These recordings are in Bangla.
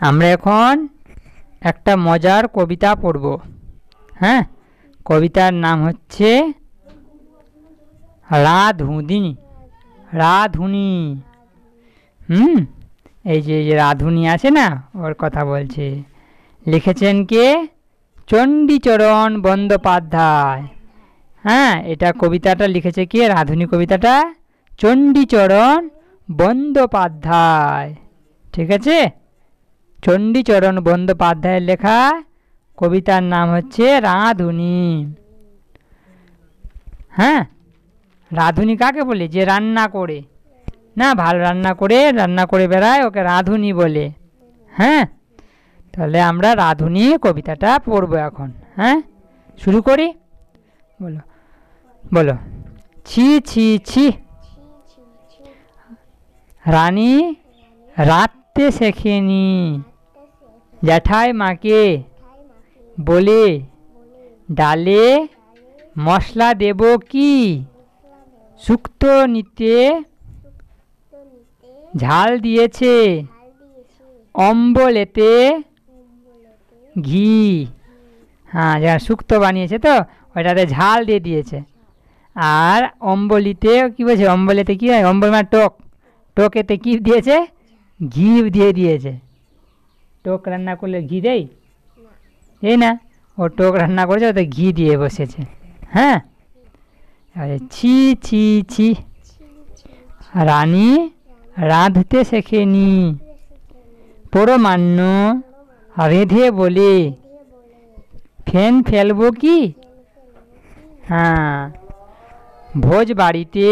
আমরা এখন একটা মজার কবিতা পড়ব। হ্যাঁ, কবিতার নাম হচ্ছে রাধুনি। রাধুনি। এই যে রাধুনি আছে না, ওর কথা বলছে। লিখেছেন কে? চণ্ডীচরণ বন্দ্যোপাধ্যায়। হ্যাঁ, এটা কবিতাটা লিখেছে কে? রাধুনি কবিতাটা চণ্ডীচরণ বন্দ্যোপাধ্যায়। ঠিক আছে, চণ্ডীচরণ বন্দ্যোপাধ্যায়ের লেখা কবিতার নাম হচ্ছে রাধুনি। হ্যাঁ, রাধুনি কাকে বলে? যে রান্না করে, না ভালো রান্না করে বেড়ায়, ওকে রাধুনি বলে। হ্যাঁ, তাহলে আমরা রাধুনি কবিতাটা পড়বো এখন। হ্যাঁ, শুরু করি। বলো বলো। ছি ছি ছি, রানী রাঁধতে শেখেনি, জ্যাঠাই মাকে বলে ডালে মশলা দেব কি, শুক্তো নিতে ঝাল দিয়েছে, অম্বলেতে ঘি। হ্যাঁ, যারা শুক্তো বানিয়েছে তো ওইটাতে ঝাল দিয়ে দিয়েছে। আর অম্বলিতে কী বলছে? অম্বলেতে কী হয়? অম্বল মানে টক, টকেতে কী দিয়েছে? ঘি দিয়ে দিয়েছে। টক রান্না করলে ঘি দেয়? এই না, ও টক রান্না করেছে, ওতে ঘি দিয়ে বসেছে। হ্যাঁ, ছি ছি ছি, রানী রাঁধতে শেখেনি, পরমান্ন রেঁধে বলে ফেন ফেলবো কি। হ্যাঁ, ভোজ বাড়িতে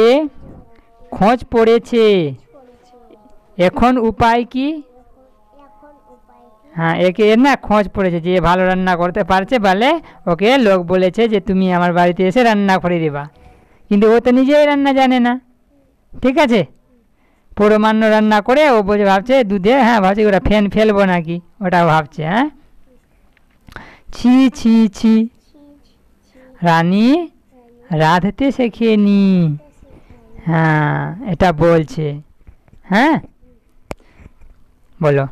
খোঁজ পড়েছে, এখন উপায় কি। হ্যাঁ, একে না খোঁজ পড়েছে, যে ভালো রান্না করতে পারছে বলে ওকে লোক বলেছে যে তুমি আমার বাড়িতে এসে রান্না করে দেবা, কিন্তু ও তো নিজেই রান্না জানে না। ঠিক আছে, পরমান্ন রান্না করে ও বোঝে, ভাবছে দুধে, হ্যাঁ ভাবছে ওটা ফেন ফেলবো নাকি, ওটা ভাবছে। হ্যাঁ, ছি ছি ছি, রানী রাঁধতে শেখেনি। হ্যাঁ, এটা বলছে। হ্যাঁ, বলো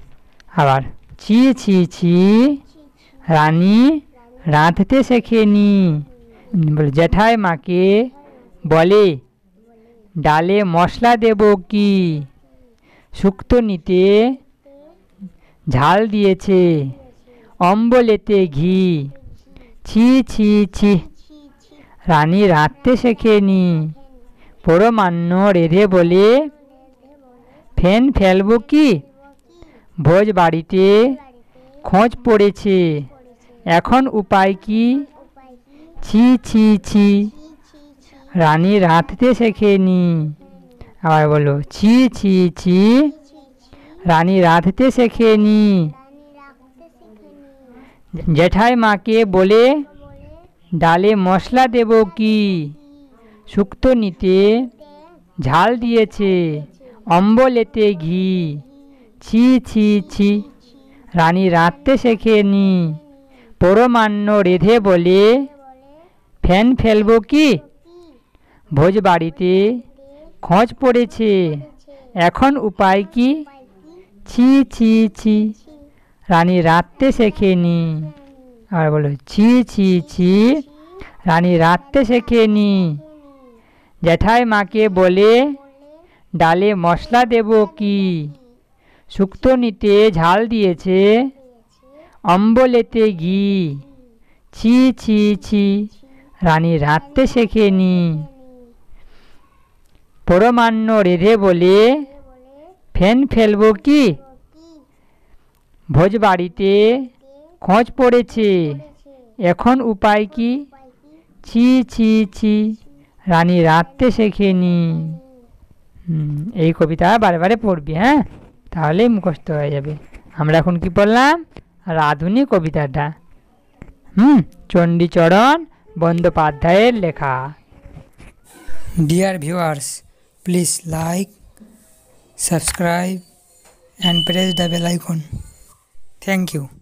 আবার। ছি ছি ছি, রানী রাঁধতে শেখেনি, বলে জ্যাঠাই মাকে বলে ডালে মশলা দেব কি, শুক্তো নিতে ঝাল দিয়েছে, অম্বলেতে ঘি। ছি ছি ছি, রানী রাঁধতে শেখেনি, পরমান্ন রেঁধে বলে ফেন ফেলবো কি, ভোজ বাড়িতে খোঁজ পড়েছে, এখন উপায় কি। ছি ছি ছি, রানী রাঁধতে শেখেনি। আবার বলো, ছি ছি ছি, রানী রাঁধতে শেখেনি, জ্যাঠাই মাকে বলে ডালে মশলা দেব কি, শুক্তো নিতে ঝাল দিয়েছে, অম্বলেতে ঘি। ছি ছি ছি, রানী রাঁধতে শেখেনি, পরমান্ন রেঁধে বলে ফেন ফেলবো কি, ভোজ বাড়িতে খোঁজ পড়েছে, এখন উপায় কি। ছি ছি ছি, রানী রাঁধতে শেখেনি। আর বলো, ছি ছি ছি, রানী রাঁধতে শেখেনি, জ্যাঠাই মাকে বলে ডালে মশলা দেব কি, শুক্তো নিতে ঝাল দিয়েছে, অম্বলেতে ঘি। ছি ছি ছি, রানী রাঁধতে শেখেনি, পরমান্ন রেঁধে বলে ফেন ফেলবো কি, ভোজ বাড়িতে খোঁজ পড়েছে, এখন উপায় কি। ছি ছি ছি, রানী রাঁধতে শেখেনি। এই কবিতা বারে বারে পড়বি, হ্যাঁ, তাহলেই মুখস্থ হয়ে যাবে। আমরা এখন কি পড়লাম? রাধুনি কবিতাটা। চণ্ডীচরণ বন্দ্যোপাধ্যায়ের লেখা। Dear viewers, please like, subscribe and press the bell icon. Thank you.